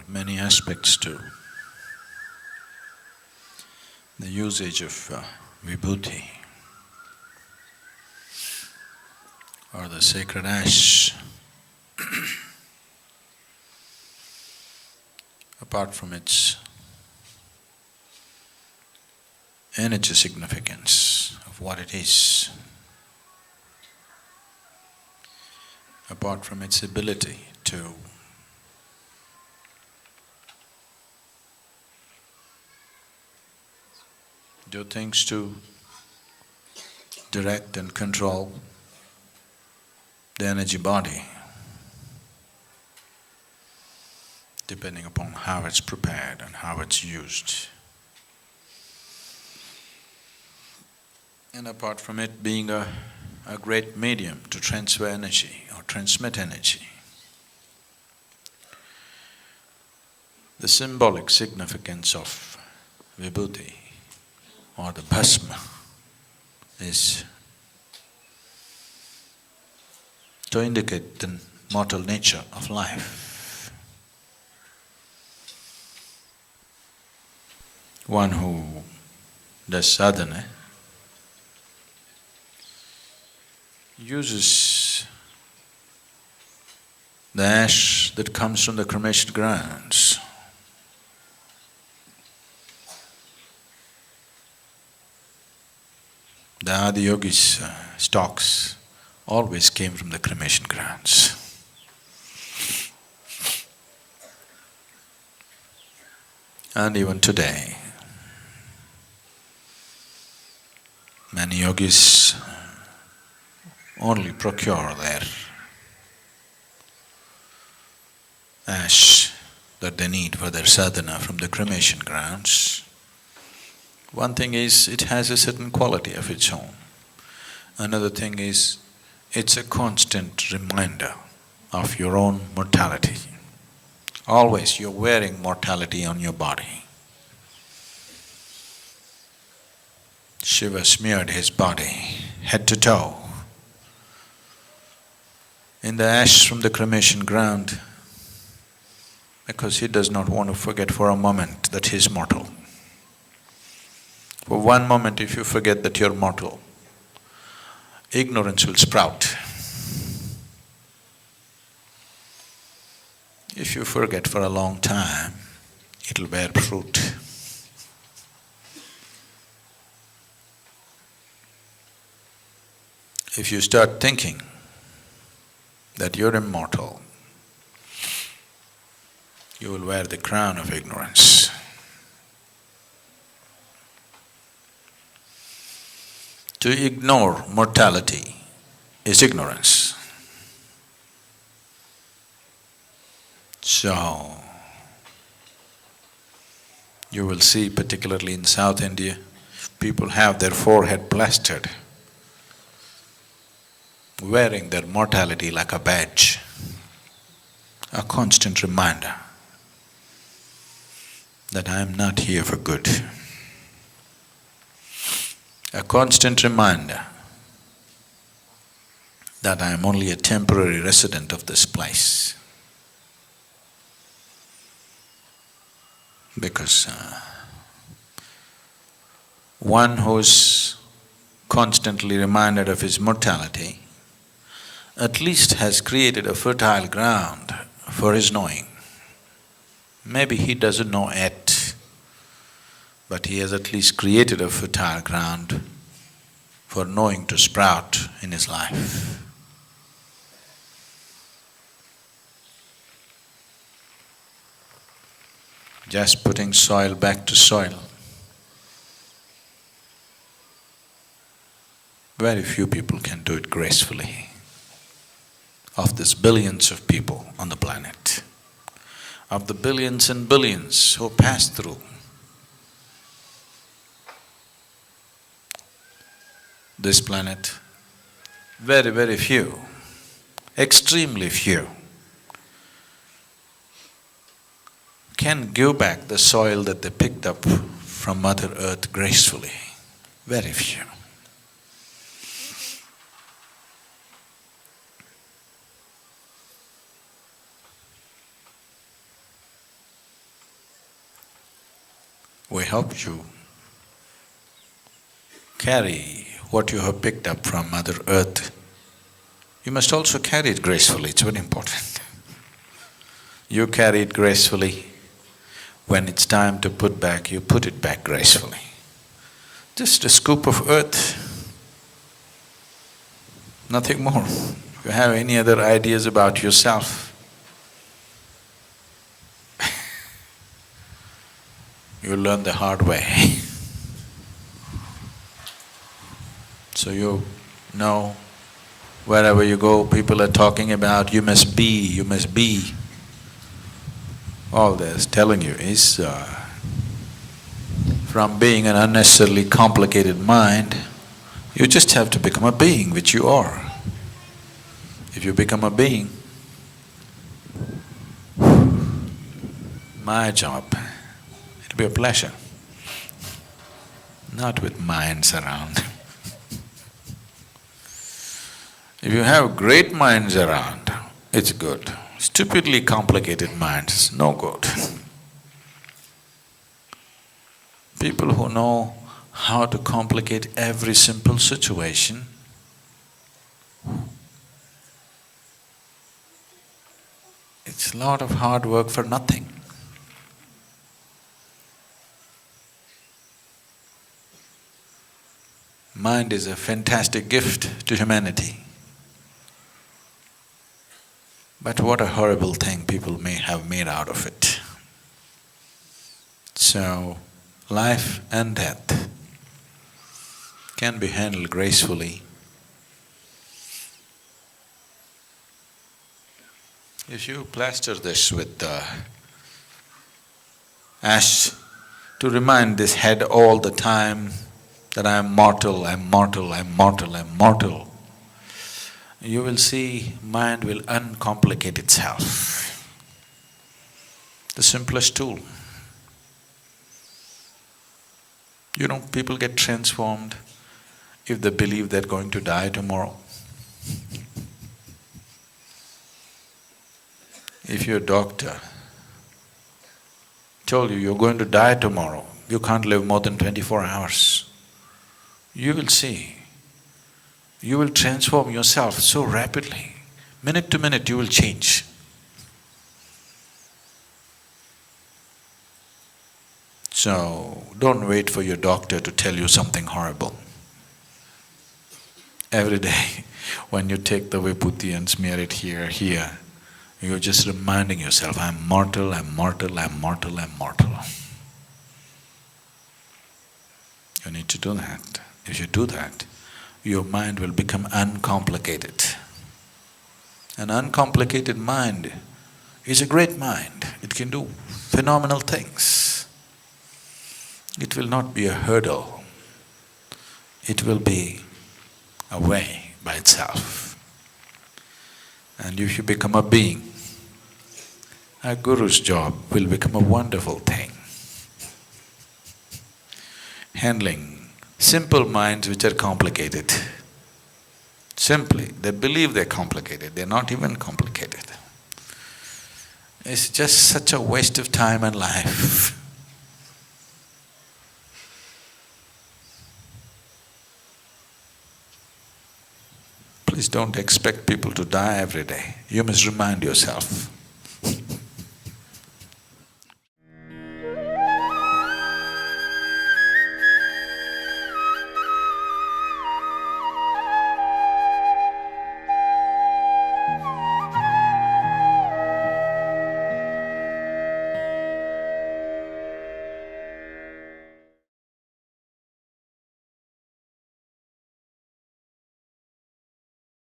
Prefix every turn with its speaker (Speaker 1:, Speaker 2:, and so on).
Speaker 1: many aspects to the usage of Vibhuti or the sacred ash. Apart from its energy significance of what it is, apart from its ability to do things to direct and control the energy body, depending upon how it's prepared and how it's used. And apart from it being a great medium to transfer energy or transmit energy, the symbolic significance of Vibhuti or the bhasma is to indicate the mortal nature of life. One who does sadhana uses the ash that comes from the cremation grounds. The Adi-yogis' stocks always came from the cremation grounds. And even today, many yogis only procure their ash that they need for their sadhana from the cremation grounds. One thing is, it has a certain quality of its own. Another thing is, it's a constant reminder of your own mortality. Always you're wearing mortality on your body. Shiva smeared his body, head to toe, in the ash from the cremation ground because he does not want to forget for a moment that he is mortal. For one moment if you forget that you're mortal, ignorance will sprout. If you forget for a long time, it'll bear fruit. If you start thinking that you're immortal, you will wear the crown of ignorance. To ignore mortality is ignorance. So, you will see particularly in South India, people have their forehead plastered, wearing their mortality like a badge, a constant reminder that I am not here for good. A constant reminder that I am only a temporary resident of this place. Because one who's constantly reminded of his mortality at least has created a fertile ground for his knowing. Maybe he doesn't know yet, but he has at least created a fertile ground for knowing to sprout in his life. Just putting soil back to soil. Very few people can do it gracefully. Of these billions of people on the planet, of the billions and billions who pass through, this planet, very, very few, extremely few, can give back the soil that they picked up from Mother Earth gracefully. Very few. we help you carry what you have picked up from Mother Earth. You must also carry it gracefully, it's very important. You carry it gracefully. When it's time to put back, you put it back gracefully. Just a scoop of earth, nothing more. If you have any other ideas about yourself, you learn the hard way. So you know, wherever you go, people are talking about you must be, you must be. All they're telling you is from being an unnecessarily complicated mind, you just have to become a being, which you are. If you become a being, my job, it'll be a pleasure. Not with minds around. If you have great minds around, it's good. Stupidly complicated minds is no good. People who know how to complicate every simple situation, it's a lot of hard work for nothing. Mind is a fantastic gift to humanity. But what a horrible thing people may have made out of it. So, life and death can be handled gracefully if you plaster this with ash to remind this head all the time that I am mortal, I am mortal, I am mortal, I am mortal, you will see mind will uncomplicate itself. The simplest tool. You know, people get transformed if they believe they're going to die tomorrow. If your doctor told you you're going to die tomorrow, you can't live more than 24 hours, you will see, you will transform yourself so rapidly. Minute to minute you will change. So, don't wait for your doctor to tell you something horrible. Every day, when you take the Vibhuti and smear it here, you're just reminding yourself, I'm mortal, I'm mortal, I'm mortal, I'm mortal. You need to do that. If you do that, your mind will become uncomplicated. An uncomplicated mind is a great mind. It can do phenomenal things. It will not be a hurdle. It will be a way by itself. And if you become a being, a guru's job will become a wonderful thing. Handling simple minds which are complicated. Simply, they believe they're complicated, they're not even complicated. It's just such a waste of time and life. Please don't expect people to die every day. You must remind yourself.